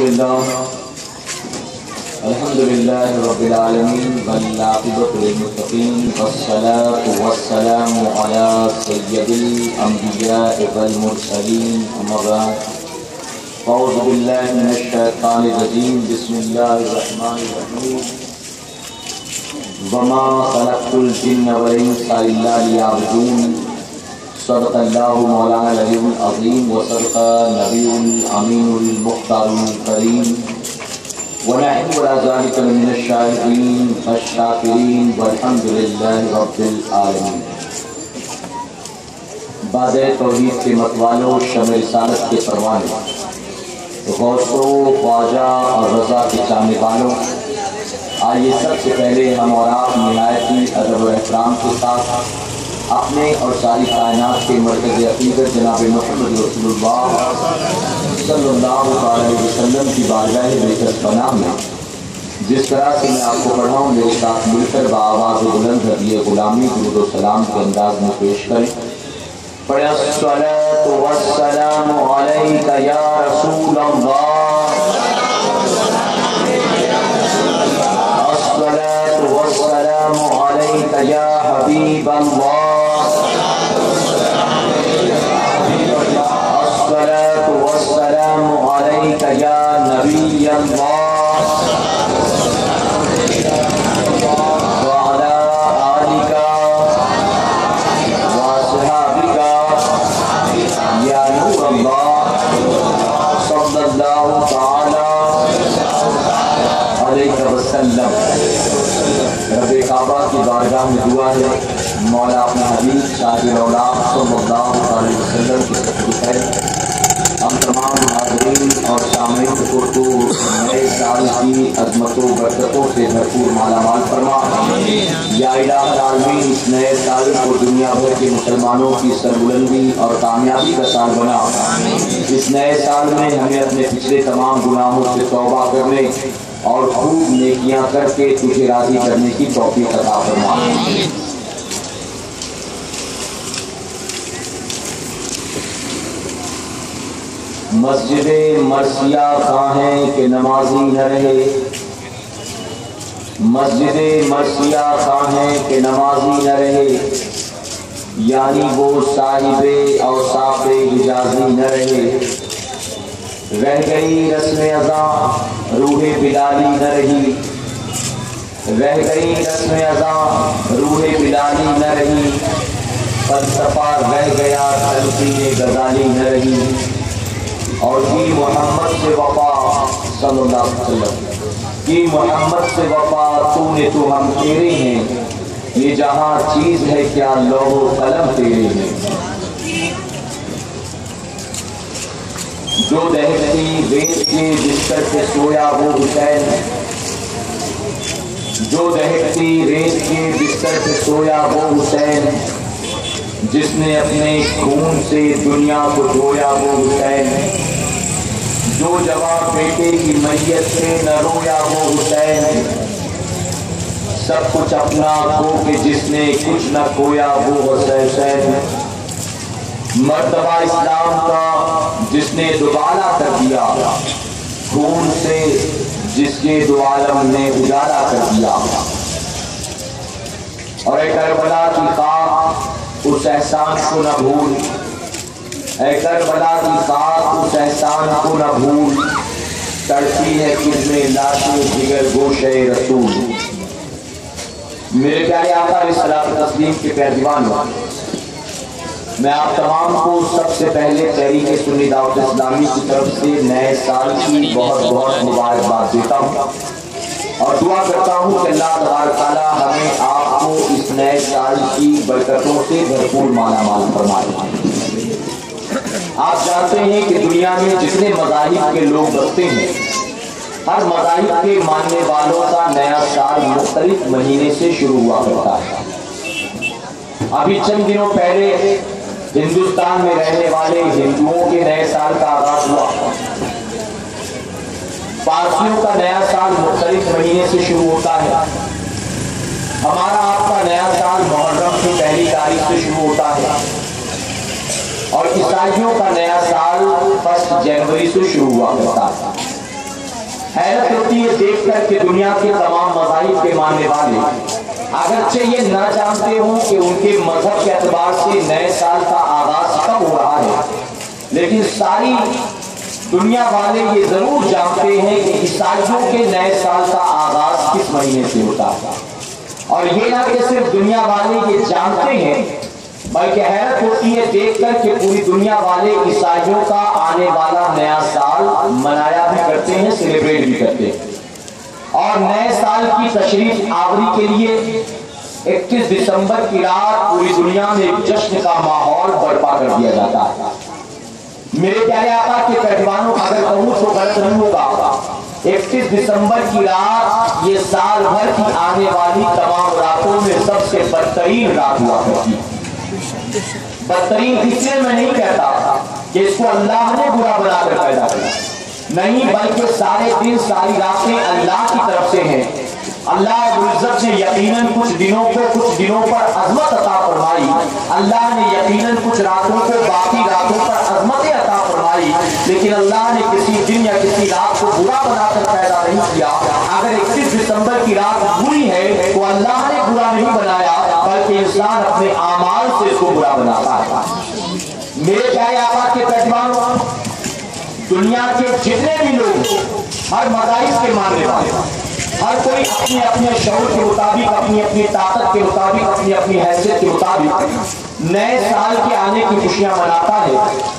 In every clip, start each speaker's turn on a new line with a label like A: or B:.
A: لله رب العالمين والعاقبة للمتقين والصلاة والسلام على سيد الأنبياء والمرسلين أما بعد أعوذ بالله من الشيطان الرجيم بسم الله الرحمن الرحيم وما خلقت الجن والإنس إلا ليعبدون صدق الله مولانا العلي العظيم وصدق النبي الأمين المختار الكريم ونحن على ذلك من الشاهدين والشاكرين والحمد لله رب العالمين. بعد توحید کے متوالوں شمع رسالت کے پروانے غوثوں خواجہ اور رضا کے چاہنے والوں، آئیے سب سے پہلے ہم اور آپ نہایت ہی ادب و احترام کے ساتھ اپنے اور ساری کائنات کے مرکز عقیدت جناب محمد رسول اللہ صلی اللہ علیہ وسلم کی بارگاہ بےکس پناہ میں جس طرح سے میں آپ کو پڑھاؤں میرے ساتھ مل کر بآواز بلند ہدیہ غلامی درود و سلام کے انداز میں پیش کریں. پڑھیں الصلاۃ والسلام علیک یا رسول اللہ، الصلاۃ والسلام علیک یا حبیب اللہ، الصلاۃ والسلام علیک یا نبی اللہ وعلی آلک واصحابک یا نور اللہ صلی اللہ تعالی علیہ وسلم. رب کعبہ کی بارگاہ میں دعا ہے مولا اپنا حبیب شاہد اولاد صلی اللہ علیہ وسلم کی صحبت ہے. ہم تمام حاضرین اور سامعین کو تو نئے سال کی عظمت و برکتوں سے بھرپور مالا مال فرما. یا الہ العالمین اس نئے سال کو دنیا بھر کے مسلمانوں کی سربلندی اور کامیابی کا سال بنا. اس نئے سال میں ہمیں اپنے پچھلے تمام گناہوں سے توبہ کرنے اور خوب نیکیاں کر کے تجھے راضی کرنے کی توفیق عطا فرما. مسجد مرثیہ کہاں ہے کہ نمازی نہ رہے، مسجد مرثیہ کہاں ہے کہ نمازی نہ رہے، یعنی وہ صاحب اوصاف حجازی نہ رہے. رہ گئی رسم ازاں روح بلالی نہ رہی، رہ گئی رسم ازاں روح بلالی نہ رہی، فلسفہ رہ گیا تلقین غزالی نہ رہی. اور کی محمد سے وفا صلی اللہ علیہ وسلم کی محمد سے وفا تو نے تو ہم تیرے ہیں، یہ جہاں چیز ہے کیا لوح و قلم تیرے ہیں. جو دہتی ریت کے بستر پہ سویا وہ حسین، جو دہتی ریت کے بستر پہ سویا وہ حسین، جس نے اپنے خون سے دنیا کو دھویا وہ حسین. جو جوان بیٹے کی میت سے نہ رویا وہ حسین، سب کچھ اپنا کھو کے جس نے کچھ نہ کھویا وہ حسین. مرتبہ اسلام کا جس نے دوبالا کر دیا، خون سے جس کے دو عالم نے اجالا کر دیا. اور اے کربلا کی خاک اس احسان کو نہ بھول، اے کربلا کی خاک اس احسان کو نہ بھول، تڑپی ہے تجھ میں لاشیں جگر گوشے رسول. میرے پیارے آقا علیہ الصلوۃ والتسلیم کے پیروانوں، میں آپ تمام کو سب سے پہلے تحریک سنی دعوت اسلامی کی طرف سے نئے سال کی بہت بہت مبارکباد دیتا ہوں اور دعا کرتا ہوں کہ اللہ تبارک تعالیٰ ہمیں آپ کو اس نئے سال کی برکتوں سے بھرپور مالا مال فرمائے. آپ جانتے ہیں کہ دنیا میں جتنے مذاہب کے لوگ بستے ہیں، ہر مذاہب کے ماننے والوں کا نیا سال مختلف مہینے سے شروع ہوا کرتا ہے. ابھی چند دنوں پہلے ہندوستان میں رہنے والے ہندوؤں کے نئے سال کا آغاز ہوا. پارسیوں کا نیا سال مختلف مہینے سے شروع ہوتا ہے. ہمارا آپ کا نیا سال محرم کی پہلی تاریخ سے شروع ہوتا ہے اور عیسائیوں کا نیا سال 1 جنوری سے شروع ہوا کرتا ہے. حیرت ہوتی ہے دیکھ کر کہ دنیا کے تمام مذاہب کے ماننے والے اگرچہ یہ نہ جانتے ہوں کہ ان کے مذہب کے اعتبار سے نئے سال کا آغاز کب ہو رہا ہے، لیکن ساری دنیا والے یہ ضرور جانتے ہیں کہ عیسائیوں کے نئے سال کا آغاز کس مہینے سے ہوتا ہے۔ اور یہ نہ کہ صرف دنیا والے یہ جانتے ہیں، بلکہ حیرت ہوتی ہے دیکھ کر کہ پوری دنیا والے عیسائیوں کا آنے والا نیا سال منایا بھی کرتے ہیں، سیلیبریٹ بھی کرتے ہیں۔ اور نئے سال کی تشریف آوری کے لیے 31 دسمبر کی رات پوری دنیا میں جشن کا ماحول برپا کر دیا جاتا ہے۔ میرے پیارے آقا کے پہلوانوں، اگر کہوں تو غلط نہیں ہوگا، 31 دسمبر کی رات یہ سال بھر کی آنے والی تمام راتوں میں سب سے بدترین رات ہوا کرتی ہے۔ بدترین اس لیے میں نہیں کہتا کہ اس کو اللہ نے برا بنا کر پیدا کیا، نہیں، بلکہ سارے دن ساری راتیں اللہ کی طرف سے ہیں۔ اللہ رب العزت نے یقیناً کچھ دنوں پر عظمت عطا فرمائی، اللہ نے یقیناً کچھ راتوں کو باقی راتوں پر عظمت عطا فرمائی، لیکن اللہ نے کسی دن یا کسی رات کو برا بنا کر پیدا نہیں کیا۔ اگر 31 دسمبر کی رات بری ہے تو اللہ نے برا نہیں بنایا، بلکہ انسان اپنے اعمال سے اس کو برا بناتا ہے۔ میرے پیارے آقا کے پہلوانوں، دنیا کے جتنے بھی لوگ، ہر مذاہب کے ماننے والے، ہر کوئی اپنے اپنے شعور کے مطابق، اپنی اپنی طاقت کے مطابق، اپنی اپنی حیثیت کے مطابق نئے سال کے آنے کی خوشیاں مناتا ہے،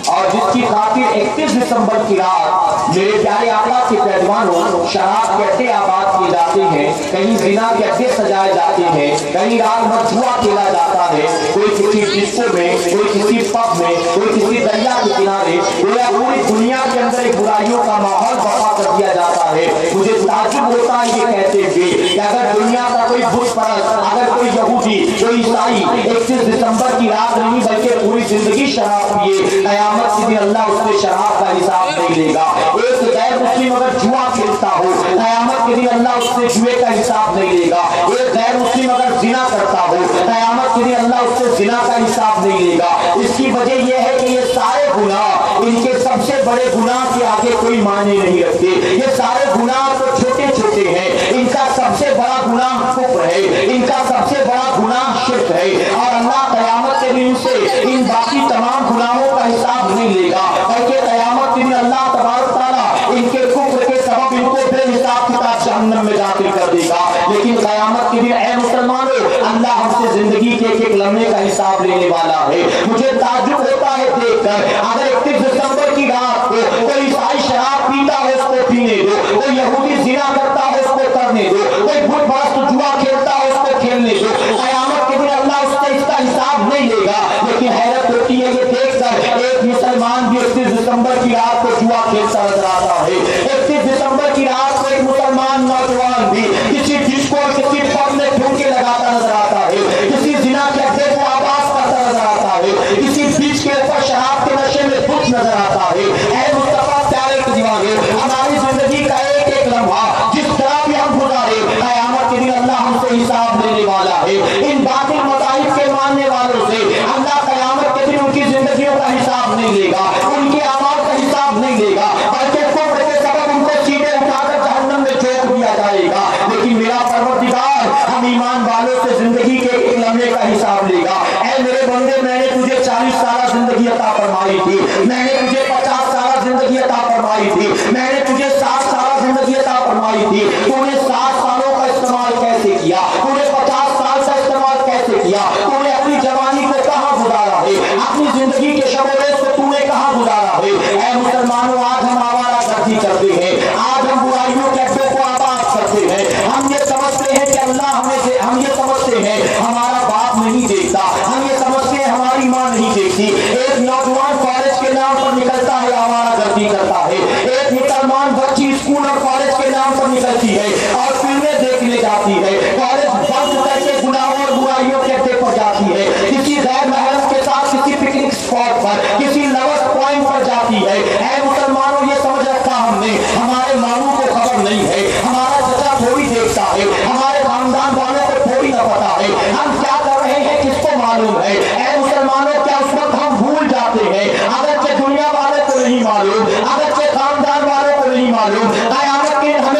A: اور جس کی خاطر 31 دسمبر کی رات میرے پیارے آقا کے پہلوانوں شراب کے اڈے آباد کیے جاتے ہیں، کہیں زنا کے اڈے سجائے جاتے ہیں، کہیں رات بھر جوا کھیلا جاتا ہے، کوئی کسی ڈسکو میں، کوئی کسی پب میں، کوئی کسی دریا کے کنارے، گویا پوری دنیا کے اندر ایک برائیوں کا ماحول برپا کر دیا جاتا ہے۔ مجھے تعجب ہوتا ہے یہ کہتے ہوئے کہ اگر دنیا کا کوئی بت پرست، اگر کوئی یہودی، کوئی عیسائی 31 دسمبر کی رات نہیں بلکہ پوری زندگی شراب پیے، قیامت کے دن اللہ اس سے شراب کا حساب نہیں لے گا۔ ایک غیر مسلم اگر جوا کھیلتا ہو، قیامت کے دن اللہ اس سے جوے کا حساب نہیں لے گا۔ ایک غیر مسلم اگر زنا کرتا ہو، قیامت کے دن اللہ اس سے زنا کا حساب نہیں لے گا۔ اس کی وجہ یہ ہے کہ یہ سارے گناہ، ان کے سب سے بڑے گناہ کے آگے کوئی معنی نہیں رکھتے۔ یہ سارے گناہ تو چھوٹے چھوٹے ہیں، ان کا سب سے بڑا گناہ کفر ہے، ان کا سب سے بڑا گناہ شرک ہے، اور اللہ قیامت کے دن سے ان باقی تمام گناہوں کا حساب نہیں لے گا، بلکہ قیامت کے دن اللہ تبارک تعالیٰ ان کے کفر کے سبب ان کو بے حساب کتاب جہنم میں داخل کر دے گا۔ لیکن قیامت کے دن اے مسلمانوں، اللہ ہم سے زندگی کے ایک ایک لمحے کا حساب لینے والا ہے۔ مجھے تعجب ہوتا ہے دیکھ کر، اگر 31 دسمبر کی رات کو کوئی عیسائی شراب پیتا ہے اس کو پینے دو، کوئی یہودی زنا کرتا ہے اس کو کرنے دو، کوئی بت پرست جوا کھیلتا ہے اس کو کھیلنے دو، قیامت کے دن اللہ اس سے اس کا حساب نہیں لے گا۔ لیکن حیرت ہوتی ہے یہ دیکھ کر ایک مسلمان بھی 31 دسمبر کی رات کو جوا کھیلتا نظر آتا ہے، 31 دسمبر کی رات کو ایک مسلمان نوجوان بھی کسی ڈسکو، کسی پب میں ٹھمکے لگاتا نظر آتا ہے، کسی زنا کے اڈے کو آباد کرتا نظر آتا ہے، کسی بیچ کے اوپر شراب کے نشے میں دھت نظر آتا ہے۔ اے مصطفیٰ پیارے کے دیوانے، ہماری زندگی کا ایک ایک لمحہ جس طرح بھی ہم گزارے، قیامت کے دن اللہ ہم سے حساب لینے والا ہے۔ ان باطل مذاہب کے ماننے والوں سے اللہ قیامت کے دن ان کی زندگیوں کا حساب نہیں لے گا، ان کے اعمال کا حساب نہیں لے گا، بلکہ کفر کے سبب ان کو سیدھے اٹھا کر جہنم میں جھونک دیا جائے گا۔ لیکن میرا پروردگار ہم ایمان والوں سے زندگی کے ایک لمحے کا حساب لے گا۔ اے میرے بندے، میں نے تجھے 40 سالہ زندگی عطا فرمائی تھی، میں نے تجھے 50 سالہ زندگی عطا فرمائی تھی، میں نے تجھے 60 سالہ زندگی عطا فرمائی تھی، تو نے 60 سالوں کا استعمال کیسے کیا؟ تو نے 50 سال کا استعمال کیسے کیا؟ تو نے اپنی جوانی کو کہاں گزارا ہے؟ اپنی زندگی کے شب و روز کو تو نے کہاں گزارا ہے؟ اے مسلمانوں، آج ہم آوارہ گردی کرتے ہیں، آج ہم برائیوں کے اڈوں کو آباد کرتے ہیں، ہم یہ سمجھتے ہیں کہ اللہ ہم یہ سمجھتے ہیں ہمارا باپ نہیں دیکھتا، ہم یہ سمجھتے ہیں ہماری ماں نہیں دیکھتی۔ ایک نوجوان کالج کے نام پر نکلتا ہے، آوارہ گردی کرتا ہے، ایک مسلمان بچی اسکول اور کالج کے نام پر نکلتی ہے اور فلمیں دیکھنے جاتی ہے، کالج بند کر کے گناہوں اور برائیوں کے اڈے پر جاتی ہے، کسی غیر محرم کے ساتھ کسی پکنک اسپاٹ پر، کسی لوس پوائنٹ پر جاتی ہے۔ اے مسلمانوں، یہ سمجھ رکھا ہم نے، ہمارے ماموں کو خبر نہیں ہے، ہمارا چچا تھوڑی دیکھتا ہے، ہمارے خاندان والوں کو تھوڑی نہ پتا ہے ہم کیا کر رہے ہیں، کس کو معلوم ہے؟ اے مسلمانوں، کیا اس وقت ہم بھول جاتے ہیں، اگرچہ دنیا والے کو نہیں معلوم، اگرچہ خاندان والوں کو نہیں معلوم، قیامت کے دن ہمیں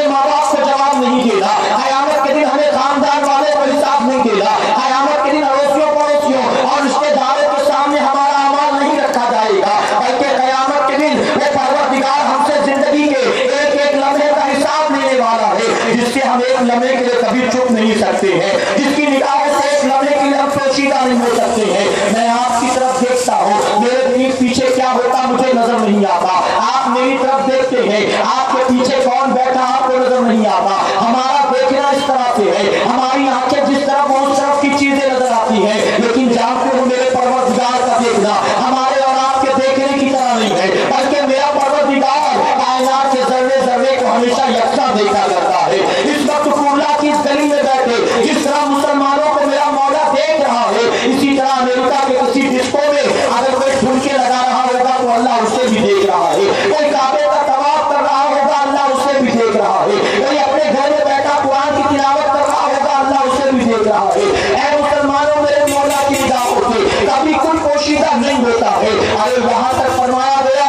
B: مجھے نظر نہیں آتا، آپ میری طرف دیکھتے ہیں، آپ کے پیچھے کون بیٹھا آپ کو نظر نہیں آتا۔ ہمارا دیکھنا اس طرح سے ہے، ہماری آنکھیں جس طرف اس طرف کی چیزیں نظر آتی ہیں، لیکن جانتے ہو میرے پروردگار کا دیکھنا ہمارے اور آپ کے دیکھنے کی طرح نہیں ہے، بلکہ میرا پروردگار کائنات کے ذرے ذرے کو ہمیشہ یکساں دیکھا کرتا ہے۔ اس وقت کرلا کی اس گلی میں بیٹھے جس طرح مسلمانوں کو میرا مولا دیکھ رہا ہے، اسی طرح امریکہ کے کسی ڈسکو میں اگر کوئی ٹھمکے لگا رہا ہوگا تو اللہ اسے بھی دیکھ رہا ہے، کوئی کعبے کا طواف کر رہا ہوگا اللہ اسے بھی دیکھ رہا ہے، کوئی اپنے گھر میں بیٹھا قرآن کی تلاوت کر رہا ہوگا اللہ اسے بھی دیکھ رہا ہے۔ اے مسلمانوں، میرے مولا کی نگاہوں سے کبھی کوئی پوشیدہ نہیں ہوتا ہے۔ ارے یہاں تک فرمایا گیا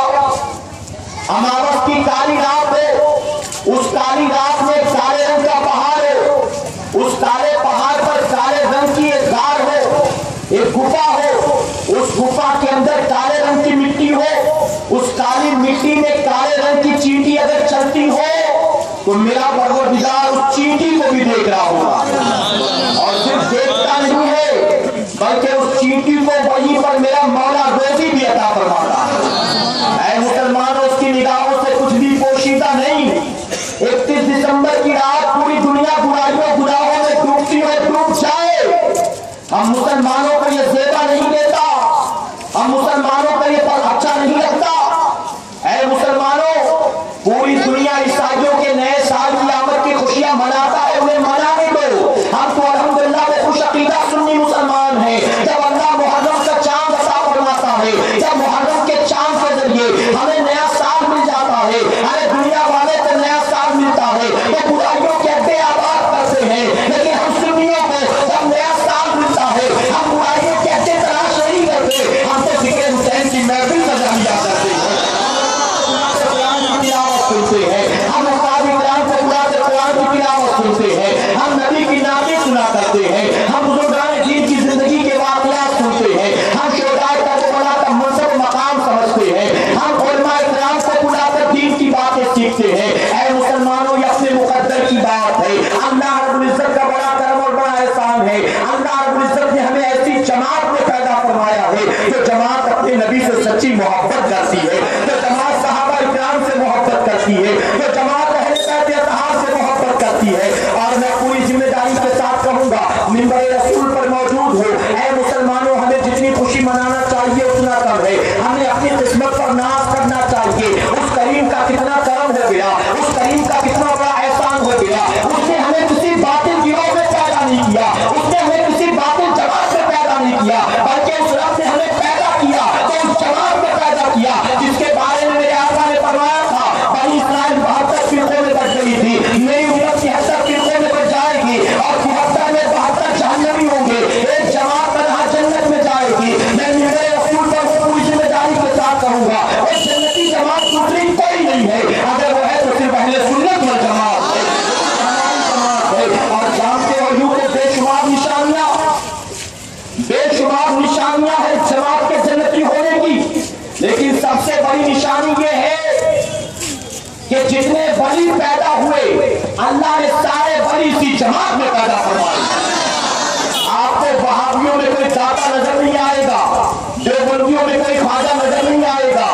B: اماوس کی کالی رات ہے، اس کالی رات میں کالے رنگ کا پہاڑ ہے، اس کالے پہاڑ پر کالے رنگ کی ایک غار ہو، ایک گفا ہو، اس گفا کے اندر کالے رنگ کی مٹی ہو، اس کالی مٹی میں کالے رنگ کی چینٹی اگر چلتی ہو تو میرا پروردگار اس چینٹی کو بھی دیکھ رہا ہوگا، اور صرف دیکھتا نہیں ہے بلکہ اس چینٹی کو وہیں پر میرا مولا روزی بھی عطا فرماتا ہے۔ اے مسلمانوں، اس کی نگاہوں سے کچھ بھی پوشیدہ نہیں۔ 31 دسمبر کی رات پوری دنیا برائیوں گناہوں میں ڈوبتی ہے، ڈوب جائے، ہم مسلمانوں کو یہ زیبا نہیں دیتا، ہم مسلمانوں کو یہ پل اچھا نہیں لگتا۔ اے مسلمانوں، پوری دنیا عیسائیوں کے نئے سال کی آمد کی خوشیاں مناتا ہے، انہیں منانے دو۔ ہم تو الحمدللہ میں خوش عقیدہ سنی مسلمان ہیں۔ جب اللہ محرم کا چاند عطا فرماتا ہے، جب محرم کے چاند کے ذریعے ہمیں نیا سال مل جاتا ہے، ہمیں دنیا والے کو نیا سال ملتا ہے، تو برائیوں کے اڈے آباد کرتے ہیں، لیکن ہم سنیوں کو جب نیا سال ملتا ہے ہم برائیوں کے اڈے تلاش نہیں کرتے، ہم تو ذکر حسین کی محفل سجا لیا کرتے ہیں، سنتے ہیں، ہم استاد اکرام سے قرآن کی تلاوت سنتے ہیں، ہم نبی کی نعتیں سنا کرتے ہیں، ہم بزرگان دین کی زندگی کے واقعات سنتے ہیں، ہم شہداء کربلا کا منصب مقام سمجھتے ہیں، ہم علماء اکرام سے بلا کر دین کی باتیں سیکھتے ہیں۔ اے مسلمانوں، یہ اپنے مقدر کی بات ہے، اللہ رب العزت کا بڑا کرم اور بڑا احسان ہے۔ اللہ رب العزت نے ہمیں ایسی جماعت میں پیدا فرمایا ہے جو جماعت اپنے نبی سے سچی محبت کرتی ہے، جو جماعت صحابہ اکرام سے محبت کرتی ہے، جو جماعت اہل بیت اطہار سے محبت کرتی ہے۔ اور میں پوری ذمہ داری کے ساتھ کہوں گا، منبر رسول پر موجود ہو، اے مسلمانوں، ہمیں جتنی خوشی منانا چاہیے اتنا کم ہے، ہمیں اپنی قسمت پر ناز کرنا چاہیے۔ اس کریم کا کتنا کرم ہو گیا، اس کریم کا کتنا بڑا احسان ہو گیا، اس نے ہمیں کسی باطل گروہ میں پیدا نہیں کیا، اس نے ہمیں کسی باطل جماعت میں پیدا نہیں کیا، بلکہ اس رب نے ہمیں پیدا کیا تو اس جماعت میں پیدا کیا جس کے بارے میں میرے آقا نے فرمایا تھا بنی اسرائیل 72 فرقوں میں بٹ گئی تھی، میری امت 73 فرقوں میں بٹ جائے گی، اور 73 میں 72 جہنمی ہوں گے، ایک جماعت تنہا جنت میں جائے گی۔ میں میرے رسول پر پوری ذمہ داری کے ساتھ کہوں گا، وہ جنتی جماعت دوسری کوئی نہیں ہے، اگر وہ ہے تو صرف اہل سنت والجماعت ہے، اور جانتے ہو یوں کہ بے شمار نشانیاں ہیں جماعت کے جنتی ہونے کی، لیکن سب سے بڑی نشانی یہ ہے کہ جتنے ولی پیدا ہوئے اللہ نے سارے ولی اسی جماعت میں پیدا فرمائے۔ آپ کو وہابیوں میں کوئی داتا نظر نہیں آئے گا، دیوبندیوں میں کوئی خواجہ نظر نہیں آئے گا،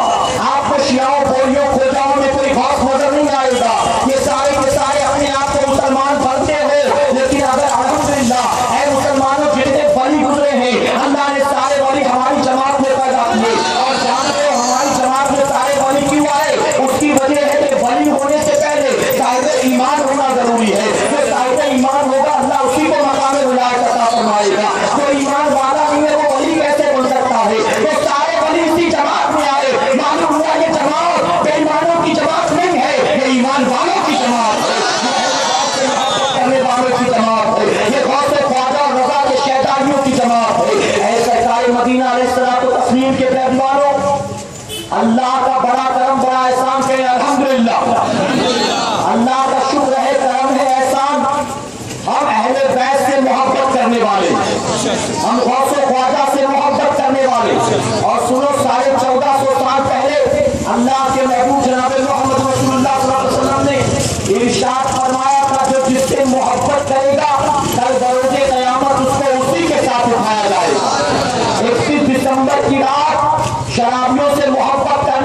B: آپ کو شیعوں بولیوں کھوجاؤں میں کوئی غوث نظر نہیں آئے گا، یہ سارے کے سارے اپنے آپ کو مسلمان بنتے ہو، لیکن اگر الحمدللہ اے مسلمانوں جتنے ولی گزرے ہیں اللہ نے سارے ولی ہماری جماعت میں پیدا کیے، اور جانتے ہو ہماری جماعت میں سارے ولی کیوں آئے؟ اس کی وجہ ہے کہ ولی ہونے سے پہلے صاحب ایمان ہونا ضروری ہے، جو صاحب ایمان ہوگا اللہ اسی کو مقام ولایت عطا فرمائے گا، جو ایمان والا نہیں ہے وہ ولی کیسے بن سکتا ہے؟ تو سارے ولی اسی جماعت میں آئے، معلوم ہوا یہ جماعت بے ایمانوں کی جماعت نہیں ہے، یہ ایمان والوں کی جماعت ہے، کرنے والوں کی جماعت ہے، یہ غوث خواجہ اور رضا کے شیطانیوں کی جماعت ہے۔ اے سرکار مدینہ علیہ الصلوۃ والتسلیم کے پیغمبروں، اللہ کا بڑا کرم بڑا احسان کہ الحمدللہ، اللہ کا شکر ہے، کرم ہے، احسان، ہم اہل بیت سے محبت کرنے والے، ہم غوث و خواجہ سے محبت کرنے والے، اور سنو 1450 سال پہلے اللہ کے محبوب جناب محمد رسول اللہ صلی اللہ علیہ وسلم نے ارشاد فرمایا تھا جو جس سے محبت کرے گا کل بروز قیامت اس کو اسی کے ساتھ اٹھایا جائے گا۔ 31 دسمبر کی رات شرابیوں سے محبت کرنے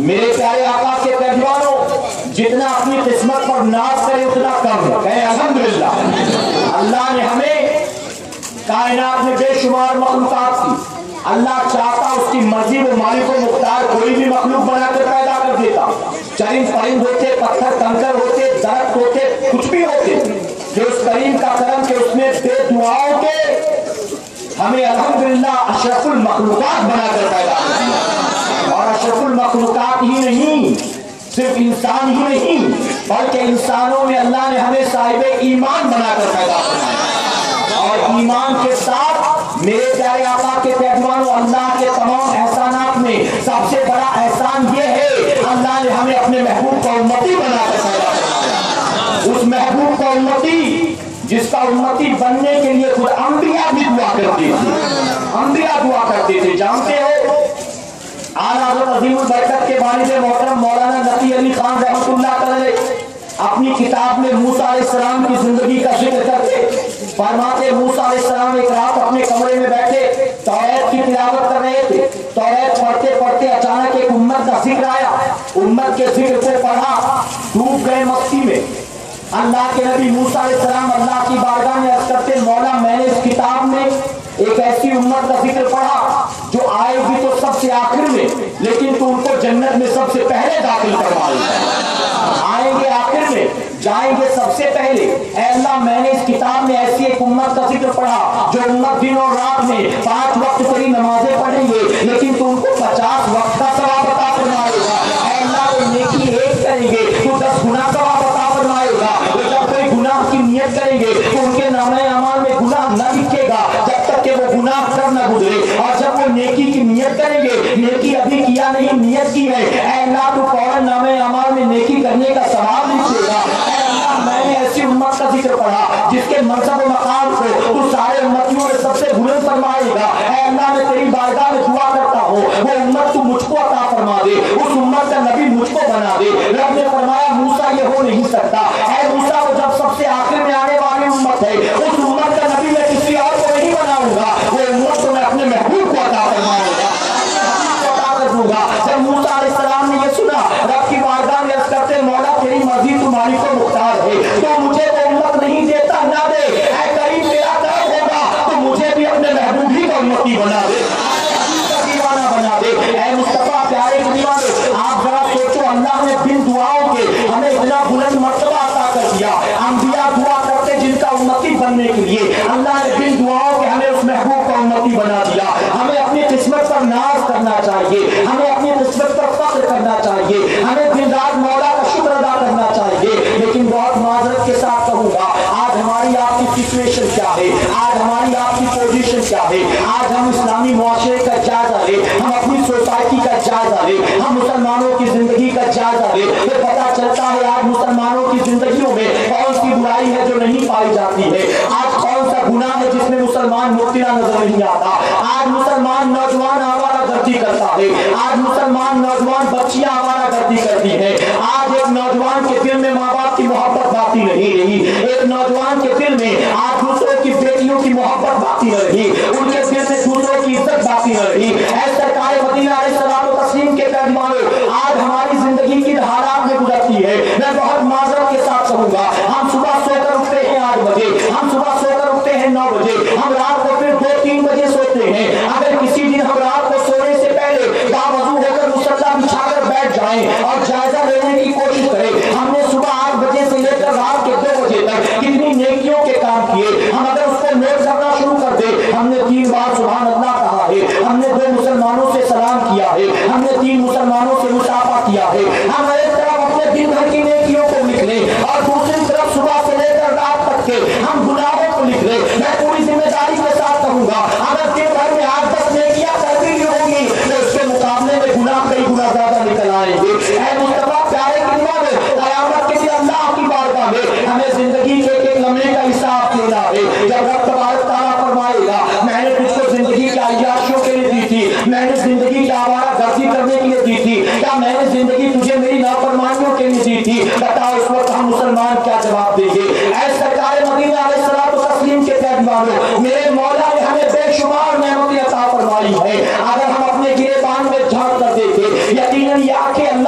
B: میرے پیارے آقا کے پیروانوں جتنا اپنی قسمت پر ناز کرے اتنا کم ہے. کہیں الحمدللہ. اللہ نے ہمیں کائنات میں بے شمار مخلوقات کی. اللہ چاہتا اس کی مرضی میں مالک و مختار کوئی بھی مخلوق بنا کر پیدا کر دیتا. چرند پرند ہوتے, پتھر کنکر ہوتے, درخت ہوتے, کچھ بھی ہوتے. جو اس کریم کا کرم کہ اس نے بے دعاؤں کے ہمیں الحمدللہ اشرف المخلوقات بنا کر پیدا کر دیا. اور اشرف المخلوقات ہی نہیں, صرف انسان ہی نہیں بلکہ انسانوں میں اللہ نے ہمیں صاحب ایمان بنا کر پیدا کیا. اور ایمان کے ساتھ میرے پیارے آقا کے پیغمبروں اللہ کے تمام احسانات میں سب سے بڑا احسان یہ ہے اللہ نے ہمیں اپنے محبوب کا امتی بنا کر پیدا کیا. اس محبوب کا امتی جس کا امتی بننے کے لیے خود انبیاء بھی دعا کرتے تھے. انبیاء دعا کرتے تھے. جانتے ہو اعلیٰ حضرت عظیم البرکت کے والد محترم مولانا نقی علی خان رحمۃ اللہ علیہ اپنی کتاب میں موسیٰ علیہ السلام کی زندگی کا ذکر کرتے فرماتے موسیٰ علیہ السلام ایک رات اپنے کمرے میں بیٹھے توریت کی تلاوت کر رہے تھے. توریت پڑھتے پڑھتے اچانک ایک امت کا ذکر آیا. امت کے ذکر کو پڑھا, ڈوب گئے مستی میں. اللہ کے نبی موسیٰ علیہ السلام اللہ کی بارگاہ میں عرض کرتے مولا میں نے اس کتاب میں ایک ایسی امت کا ذکر پڑھا جو آئے گی تو سب سے آخر میں لیکن تو ان کو جنت میں سب سے پہلے داخل کروا لے. آئیں گے آخر میں, جائیں گے سب سے پہلے. اے اللہ میں نے اس کتاب میں ایسی ایک امت کا ذکر پڑھا جو امت دن اور رات میں 5 وقت پڑھی نمازیں پڑھیں گے لیکن تو ان کو 50 وقت کا ثواب عطا فرمائے گا. اے اللہ وہ نیکی ایک کریں گے تو 10 گنا ثواب عطا فرمائے گا. جب کوئی گناہ کی نیت کریں گے تو ان کے نامہ اعمال میں گناہ نہ لکھے گا جب تک کہ وہ گناہ کر نہ گزرے. اور جب وہ نیکی کی نیت کریں گے, نیکی ابھی کیا نہیں نیت کی ہے, اے اللہ تو فوراً نامہ اعمال میں نیکی کرنے کا ثواب لکھے گا. اے اللہ میں نے ایسی امت کا ذکر پڑھا جس کے منصب و مقام کو تو سارے امتیوں میں سب سے بلند فرمائے گا. اے اللہ میں تیری بارگاہ میں دعا کرتا ہوں وہ امت تو مجھ کو عطا فرما دے, اس امت کا نبی مجھ کو بنا دے. رب نے فرمایا موسیٰ یہ ہو نہیں سکتا. اے موسیٰ وہ جب سب سے آخر میں آنے والی امت ہے اس امت کا نبی میں کسی اور کو نہیں بناؤں گا, وہ امت تو میں اپنے محبوب کو عطا فرماؤں گا, عطا کر دوں گا. جب موسیٰ علیہ السلام نے یہ سنا رب کی بارگاہ میں عرض کرتے مولا تیری مرضی تمہاری کو مختار ہے تو مجھے وہ امت نہیں دیتا نہ دے. اے کریم تیرا کرم ہوگا تو مجھے بھی اپنے محبوب ہی کا امتی بنا دے, دیوانہ بنا دے. اے مصطفیٰ پیارے کے دیوانے آپ ذرا سوچو اللہ نے بن دعاؤں کے ہمیں اتنا بلند مرتبہ عطا کر دیا. انبیاء دعا کرتے جن کا امتی بننے کے لیے, اللہ نے بن دعاؤں کے ہمیں اس محبوب کا امتی بنا دیا. ہمیں اپنی قسمت پر ناز کرنا چاہیے, ہمیں اپنی قسمت پر فخر کرنا چاہیے, ہمیں دن رات مولا کا شکر ادا کرنا چاہیے. لیکن بہت معذرت کے ساتھ کہوں گا آج ہماری آپ کی سچویشن کیا ہے, آج ہماری آپ کی پوزیشن کیا ہے. آج ہم اسلامی معاشرے کا جائزہ لیں, ہم اپنی سوسائٹی کا جائزہ لیں, ہم مسلمانوں کی زندگی کا جائزہ لیں تو پتہ چلتا ہے آج مسلمانوں کی زندگیوں میں کون سی برائی ہے جو نہیں پائی جاتی ہے. آج کون سا گناہ ہے جس میں مسلمان مبتلا نظر نہیں آتا. آج مسلمان نوجوان آوارہ گردی کرتا ہے, آج مسلمان نوجوان بچیاں آوارہ گردی کرتی ہیں. آج ایک نوجوان کے دل میں ماں باپ کی محبت باقی نہیں رہی, ایک نوجوان کے دل میں آج دوسروں کی بیٹیوں کی محبت باقی نہ رہی, ان کے دل میں دوسروں کی عزت باقی نہ رہی. اے سرکار مدینہ علیہ الصلوۃ والتسلیم کے پیغمبروں آج ہماری زندگی کی حالات میں گزرتی ہے. میں بہت معذرت کے ساتھ کہوں گا ہم صبح سو کر اٹھتے ہیں 8 بجے, ہم صبح سو کر اٹھتے ہیں 9 بجے, ہم رات کو پھر 2-3 بجے سوتے ہیں. اگر کسی دن ہم رات کو سونے سے پہلے باوضو ہو کر مصلی بچھا کر بیٹھ جائیں اور جائزہ لینے کی کوشش کریں ہم نے صبح 8 بجے سے لے کر رات کے 2 بجے تک کتنی نیکیوں کے کام کیے, ہم اگر اس کو نوٹ کرنا شروع کر دیں ہم نے 3 بار سبحان اللہ کہا ہے, ہم نے 2 مسلمانوں سے سلام کیا ہے, ہم نے 3 مسلمانوں سے مصافحہ کیا ہے. ہم ایک طرف اپنے دن بھر کی نیکیوں کو لکھ لیں اور دوسری طرف صبح سے لے کر رات تک کے ہم گناہوں کو لکھ لیں. میں پوری ذمہ داری کے ساتھ کہوں گا اگر دن بھر میں 8-10 نیکیاں کر بھی ہوں گی تو اس کے مقابلے میں گناہ کئی گنا زیادہ نکل آئیں گے. اے مصطفیٰ پیارے کے دیوانے قیامت کے دن اللہ کی بارگاہ میں ہمیں زندگی کے ایک لمحے کا حساب دینا ہے. جب رب تبارک تعالیٰ فرمائے گا میں نے تجھ کو زندگی کے عیاشیوں کے لیے دی تھی, میں نے زندگی کے آوارہ گردی کرنے کے لیے دی تھی, کیا میں نے زندگی تجھے میری نافرمانیوں کے لیے دی تھی؟ بتاؤ اس وقت ہم مسلمان کیا جواب دیں گے؟ اے سرکار مدینہ علیہ الصلوۃ والتسلیم کے پیغمبروں میرے مولا نے ہمیں بے شمار نعمتیں عطا فرمائی ہے. اگر ہم اپنے گریبان میں جھانک کر دیکھیں یقیناً یہ آنکھیں اللہ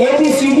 B: ABCD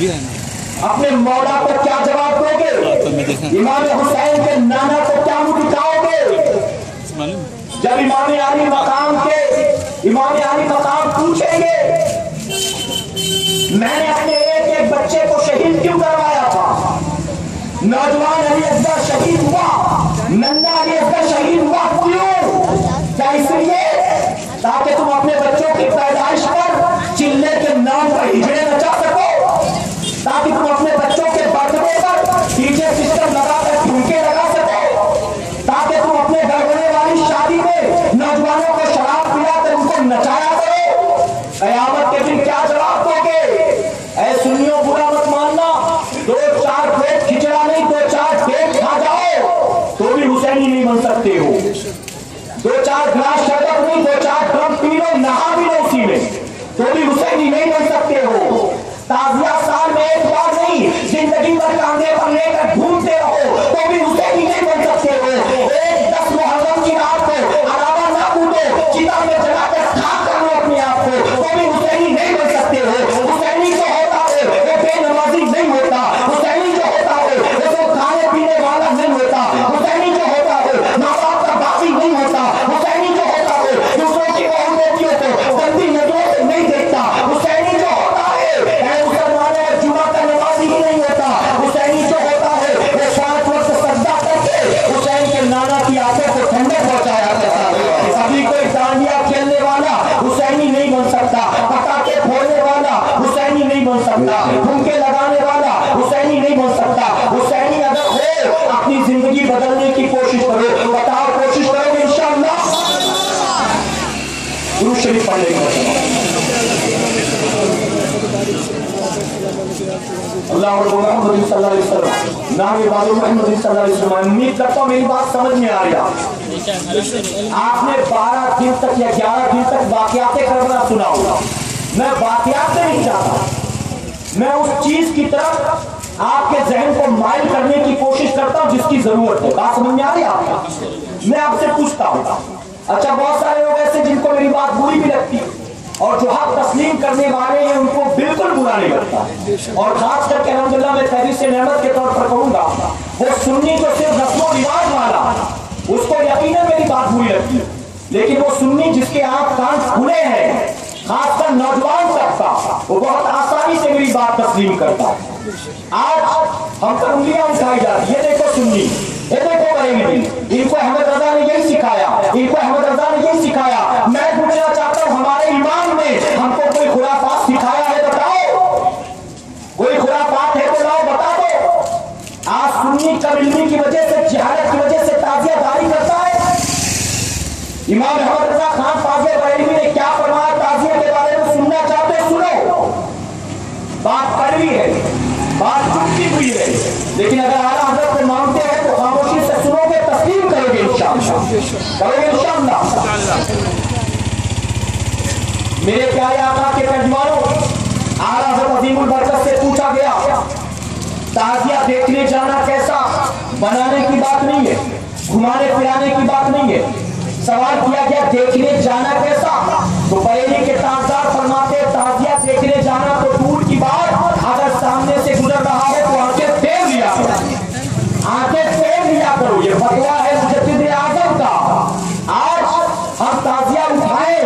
B: اپنے مولا کو کیا جواب دو گے؟ امام حسین کے نانا کو کیا منہ دکھاؤ گے؟ جب امام علی مقام پوچھیں گے میں نے اپنے ایک بچے کو شہید کیوں کروایا تھا؟ نوجوان علی اصغر شہید ہوا، ننھا علی اصغر شہید ہوا، کیوں؟ کیا اس لیے تاکہ تم اپنے بچوں کی پیدائش پر چلے کے نام پر ہجڑے نچا سکو، تاکہ تم اپنے بچوں کے برتھ ڈے پر ڈیجے سسٹم لگا کر ٹھمکے لگا سکو، تاکہ تم اپنے گھر ہونے والی شادی میں نوجوانوں کو شراب پلا کر ان کو نچایا کرو۔ قیامت کے دن کیا جواب دو گے؟ اے سنیوں برا مت ماننا، 2-4 پلیٹ کھچڑا نہیں 2-4 پیٹ کھا جاؤ تو بھی حسینی نہیں بن سکتے ہو، 2-4 گلاس شربت نہیں 2-4 ڈرم پی لو نہا بھی لو اسی میں تو بھی حسینی نہیں بن سکتے ہو۔ تعزیہ سال میں ایک بار نہیں زندگی بھر کاندھے پر لے کر گھومتے رہو تو بھی حسینی نہیں بن سکتے ہو۔ ایک 10 محرم کی رات کو علاوہ نہ بھولو، چتا میں جلا کر خاک کر لو اپنے آپ کو تو بھی حسینی نہیں بن سکتے ہو۔ حسینی جو ہوتا ہے وہ بے نمازی نہیں ہوتا، حسینی جو ہوتا ہے وہ تو کھانے پینے والا نہیں ہوتا، حسینی جو ہوتا ہے ماں باپ کا باقی نہیں ہوتا، حسینی جو ہوتا ہے دوسروں کی بہن بیٹیوں کو گندی نظروں سے نہیں دیکھتا، حسینی جو ہوتا ہے اے مسلمانوں جمعہ کا نمازی ہی نہیں ہوتا، حسینی جو ہوتا ہے وہ 5 وقت سجدہ کر کے حسین کے نانا کی آنکھوں کو ٹھنڈک پہنچایا کرتا ہے۔ ابھی کوئی ڈانڈیا کھیلنے والا حسینی نہیں بن سکتا، پٹاخے پھوڑنے والا حسینی نہیں بن سکتا، ٹھمکے لگانے والا حسینی نہیں بن سکتا۔ حسینی اگر ہو اپنی زندگی بدلنے کی کوشش کرو، بتاؤ کوشش کرو گے انشاءاللہ؟ درود شریف پڑھ لیں گے اللہ محمد صلی اللہ علیہ وسلم، نام بعد محمد صلی اللہ علیہ وسلم۔ امید کرتا ہوں میری بات سمجھ میں آ رہی ہے۔ آپ نے 12 دن تک یا 11 دن تک واقعات کربلا سنا ہوگا، میں واقعات نہیں چاہتا، میں اس چیز کی طرف آپ کے ذہن کو مائل کرنے کی کوشش کرتا ہوں جس کی ضرورت ہے۔ بات سمجھ میں آ رہی ہے آپ کو؟ میں آپ سے پوچھتا ہوں، اچھا بہت سارے لوگ ایسے جن کو میری بات بری بھی لگتی ہے اور جو حق تسلیم کرنے والے ہیں ان کو بالکل برا نہیں لگتا، اور خاص کر کے الحمدللہ میں تحریک نعمت کے طور پر کہوں گا وہ سنی جو صرف رسم و رواج والا اس کو یقیناً میری بات بری لگتی ہے، لیکن وہ سنی جس کے آنکھ کان کھلے ہیں خاص کر نوجوان طبقہ وہ بہت آسانی سے میری بات تسلیم کرتا ہے۔ آج ہم پر انگلیاں اٹھائی جا رہی، یہ دیکھو سنی، یہ دیکھو بریلوی، ان کو احمد رضا نے یہی سکھایا، ان کو احمد رضا نے یہی سکھایا۔ میں پوچھنا چاہتا ہوں ہمارے امام نے ہم کو کوئی خرافات سکھایا ہے؟ بتاؤ، کوئی خرافات ہے تو لاؤ بتا دو۔ آج سنی کم علمی کی وجہ سے جہالت کی وجہ سے تعزیہ داری کرتا ہے۔ امام احمد رضا خان فاضل بریلوی نے کیا فرمایا تعزیہ کے بارے میں؟ سننا چاہتے سنو، بات کڑوی ہے، بات چپکی ہوئی ہے، لیکن اگر اعلیٰ حضرت کو مانتے ہیں تو خاموشی سے سنو گے، تسلیم کرو گے انشاءاللہ، کرو گے انشاءاللہ۔ میرے پیارے آقا کے ترجمانوں، اعلیٰ حضرت عظیم البرکت سے پوچھا گیا تعزیہ دیکھنے جانا کیسا؟ بنانے کی بات نہیں ہے، گھمانے پھرانے کی بات نہیں ہے، سوال کیا گیا دیکھنے جانا کیسا؟ تو بریلی کے تاجدار فرماتے تعزیہ دیکھنے جانا تو دور کی بات، اگر سامنے سے گزر رہا ہے تو آنکھیں پھیر لیا کرو، آنکھیں پھیر لیا کرو، یہ فتویٰ ہے مجدد اعظم کا۔ آج ہم تعزیہ اٹھائیں،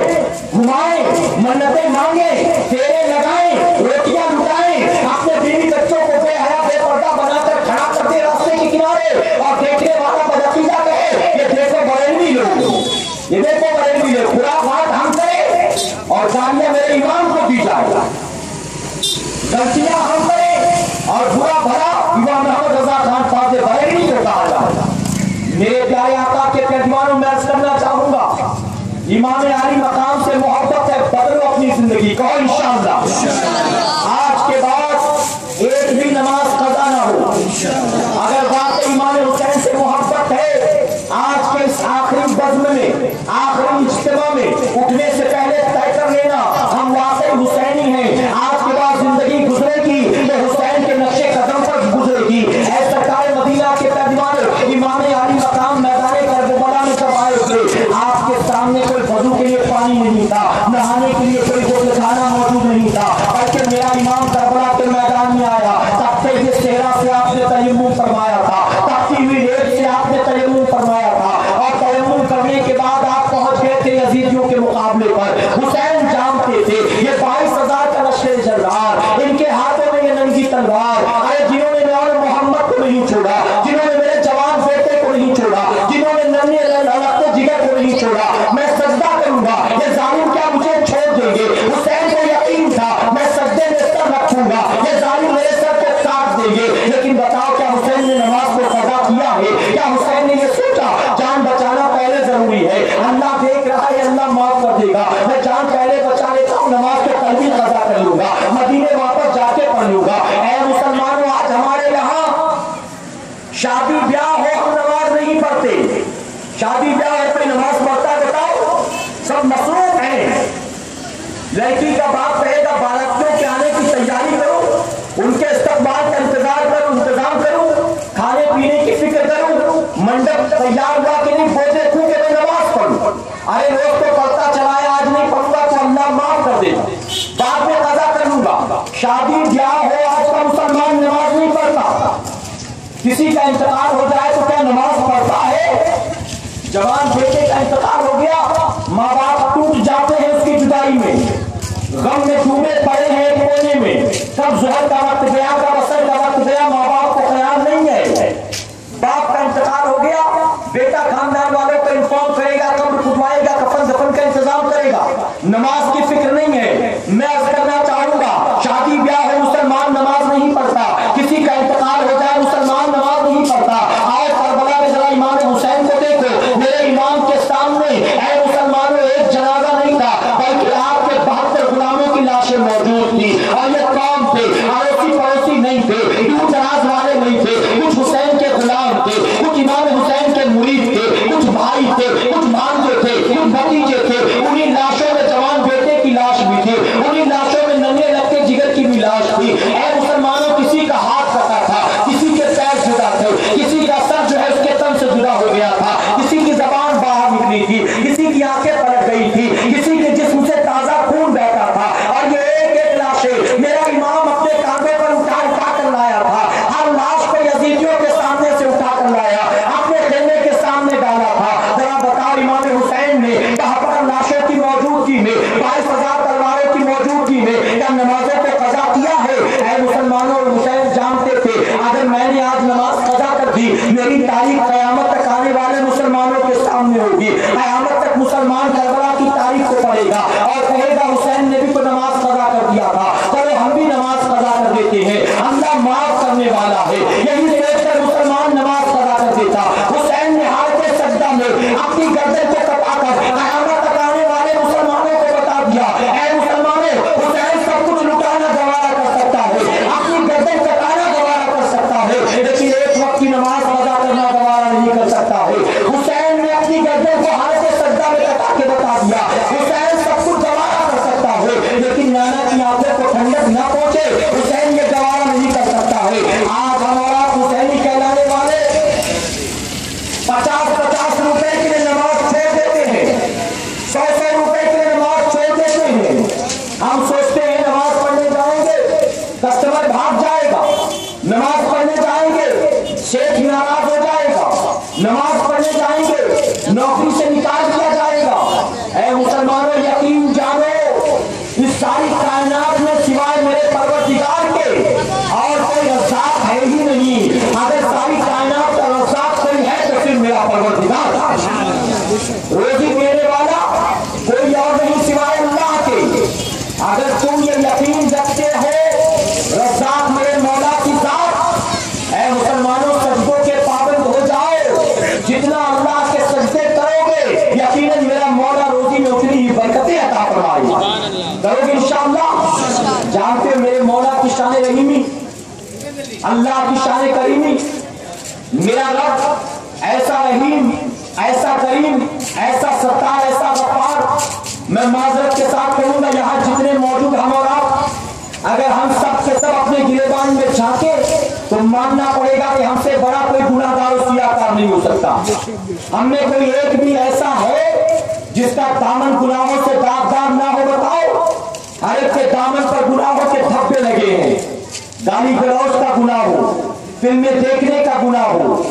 B: گھمائیں، منتیں مانگیں، پھیرے لگائیں، روٹیاں لٹائیں، اپنے بیوی بچوں کو بے حیا بے پردہ بنا کر کھڑا کرتے راستے کے کنارے اور دیکھنے والا بدعقیدہ کہے یہ دیکھو بریلوی لوگ، یہ دیکھو بریلوی لوگ، خرافات ہم کریں اور گالیاں میرے امام کو دی جائے، غلطیاں ہم کریں اور برا بھلا امام احمد رضا خان فاضل بریلوی کو کہا جائے۔ میرے پیارے آقا کے ترجمانوں میں عرض کرنا چاہوں گا امام علی مقام سے محبت ہے، بدلو اپنی زندگی، کہو انشاءاللہ آج کے بعد ایک بھی نماز قضا نہ ہو۔ اگر بات امام حسین سے محبت ہے، آج کے اس آخری بزم میں، آخری اجتماع میں اٹھنے سے پہلے طے کر لینا ہم واقعی حسینی ہیں۔ آج کے بعد زندگی گزرے گی تو حسین کے نقشے قدم پر گزرے گی۔ اے سرکار مدینہ کے ترجمان امام علی مقام میدان کربلا میں جب آئے تھے آپ کے سامنے کوئی وضو کے لیے پانی نہیں تھا، نہانے کے لیے کوئی غسل خانہ موجود نہیں تھا، شادی بیاہ ہو ہم نماز نہیں پڑھتے. شادی بیاہ ہے کوئی نماز پڑھتا ہے بتاؤ؟ سب مصروف ہیں. لڑکی کا باپ کہے گا باراتیوں کے آنے کی تیاری کرو، ان کے استقبال کا انتظام کروں، کھانے پینے کی فکر کروں، منڈپ تیار ہوا کہ نہیں وہ دیکھوں کہ میں نماز پڑھوں. ارے روز تو پڑھتا چلا ہے، آج نہیں پڑھوں گا تو اللہ معاف کر دے گا، بعد میں قضا کر لوں گا. شادی بیاہ ہو آج کا مسلمان نماز نہیں پڑھتا. کسی کا انتقال ہو جائے تو کیا نماز پڑھتا ہے؟ جوان بیٹے کا انتقال ہو گیا، ماں باپ ٹوٹ جاتے ہیں اس کی جدائی میں، غم میں ڈوبے پڑے ہیں ایک کونے میں. کب ظہر کا وقت گیا، کب عصر کا وقت گیا، ماں باپ کو خیال نہیں ہے. باپ کا انتقال ہو گیا، بیٹا خاندان والوں کو انفارم کرے گا، قبر کھدوائے گا، کفن دفن کا انتظام کرے گا. نماز کی فکر نہیں ہے. میں عرض کرنا چاہوں گا شادی بیاہ ہو مسلمان نماز نہیں پڑھتا، کسی کا انتقال ہو جائے مسلمان نماز نہیں پڑھتا. آؤ کربلا میں ذرا امام حسین کو دیکھو، میرے امام کے سامنے اے مسلمانوں ایک جنازہ نہیں تھا بلکہ آپ کے 72 غلاموں کی لاشیں موجود تھی. اور یہ قوم تھے، اڑوسی پڑوسی نہیں تھے، دور دراز والے نہیں تھے، کچھ حسین کے غلام تھے، کچھ امام حسین کے مرید تھے، کچھ بھائی تھے، کچھ بھانجے تھے، کچھ بھتیجے تھے. انہی لاشوں میں جوان بیٹے کی لاش بھی تھی، انہی لاشوں میں ننھے لڑکے جگر کی بھی لاش تھی. اے مسلمانوں کسی کا ہاتھ کٹا تھا، کسی کے پیر جدا تھے، کسی کا سر جو ہے اس کے تن سے جدا ہو گیا تھا، کسی کی زبان باہر نکلی تھی، کسی کی آنکھیں پلٹ گئی تھی، کسی کے جسم سے تازہ خون بہتا تھا. اور یہ ایک ایک لاشیں میرا امام اپنے کاندھے پر اٹھا کر لایا تھا. ہر لاش کو یزیدیوں کے سامنے سے اٹھا کر لایا، اپنے خیمے کے سامنے ڈالا تھا. ذرا بتاؤ امام حسین نے 72 لاشوں کی موجودگی میں، 22,000 تلواروں کی موجودگی میں کیا نمازوں کو قضا کیا ہے؟ اے مسلمانوں حسین جانتے تھے اگر میں نے آج نماز قضا کر دی میری تاریخ قیامت تک آنے والے مسلمانوں کے سامنے ہوگی. قیامت تک مسلمان کربلا کی تاریخ کو پڑھے گا اور کہے گا حسین نے بھی تو نماز قضا کر دیا تھا، چلو ہم بھی نماز قضا کر دیتے ہیں، اللہ معاف کرنے والا ہے. یہی سوچ کر مسلمان نماز قضا کر دیتا. حسین نے حالت سجدہ میں اپنی گردن کو کٹا کر قیامت تک آنے والے مسلمانوں کو بتا دیا اے مسلمانوں حسین سب کچھ لٹانا گوارا کر سکتا ہے، اپنی گردن کٹانا گوارا کر سکتا ہے، لیکن ایک وقت کی نماز قضا کرنا گوارا نہیں کر سکتا ہے. حسین نے اپنی گردن کو حالت سجدہ میں کٹا کے بتا دیا حسین سب کچھ گوارا کر سکتا ہے، لیکن نانا کی آنکھوں کو ٹھنڈک نہ پہنچے حسین یہ گوارا نہیں کر سکتا ہے. آج ہمارا حسینی کہلانے والے 50 روپے کے لیے نماز چھوڑ دیتے ہیں، 100 روپے کے لیے نماز چھوڑ دیتے ہیں. ہم سوچتے ہیں نماز پڑھنے جائیں گے کسٹمر بھاگ جائے گا، نماز پڑھنے جائیں گے شیخ ناراض ہو جائے گا، نماز پڑھنے جائیں گے نوکری سے نکال دیا جائے گا. اے مسلمانوں یقین جانو اس ساری کائنات میں سوائے میرے پروردگار کے اور کوئی رزاق ہے ہی نہیں. اگر ساری کائنات کا رزاق کوئی ہے تو پھر میرا پروردگار. روزی دینے والا کوئی اور نہیں سوائے اللہ کے. اگر تم یہ یقین رکھتے ہو رزاق میرے مولا کی ذات، اے مسلمانوں سجدوں کے پابند ہو جاؤ. جتنا اللہ کے سجدے کرو گے یقیناً میرا مولا روزی میں اتنی ہی برکتیں عطا فرمائے گا. کرو گے انشاءاللہ. جانتے ہو میرے مولا کی شان رحیمی، اللہ کی شان کریمی. میرا رب ایسا رحیم، ایسا کریم، ایسا ستار، ایسا غفار. میں معذرت کے ساتھ کہوں گا یہاں جتنے موجود ہم اور آپ اگر ہم سب کے سب اپنے گریبان میں جھانکے تو ماننا پڑے گا کہ ہم سے بڑا کوئی گناہ گار و سیاکار نہیں ہو سکتا. ہم میں کوئی ایک بھی ایسا ہے جس کا دامن گناہوں سے داغدار نہ ہو؟ بتاؤ. ہر ایک کے دامن پر گناہوں کے دھبے لگے ہیں. گالی گلوچ کا گناہ ہو، فلمیں دیکھنے کا گناہ ہو،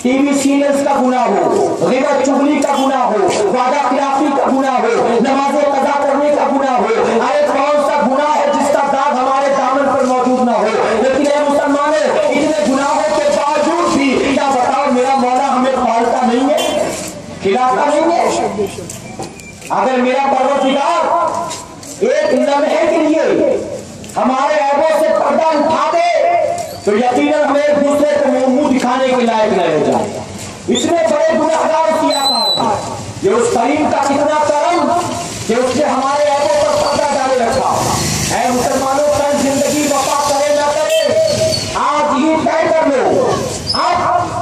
B: ٹی وی سیریلز کا گناہ ہو، غیبت چغلی کا گناہ ہو، وعدہ خلافی کا گناہ ہو، نماز قضا کرنے کا گناہ ہو. ارے کون سا گناہ ہے جس کا داغ ہمارے دامن پر موجود نہ ہو؟ لیکن اے مسلمانوں اتنے گناہوں کے باوجود بھی کیا بتاؤ میرا مولا ہمیں پالتا نہیں ہے، کھلاتا نہیں ہے؟ اگر میرا پروردگار ایک لمحے کے لیے ہمارے عیبوں سے پردہ اٹھا دے تو یقیناً ہمیں ایک دوسرے کو منہ دکھانے کے لائق نہ رہ جائے. اتنے بڑے گنہگار سیاکار یہ اس کریم کا کتنا کرم کہ اس نے ہمارے عیبوں پر پردہ ڈالے رکھا. اے مسلمانوں کل زندگی وفا کرے نہ کرے آج ہی طے کر لو. اب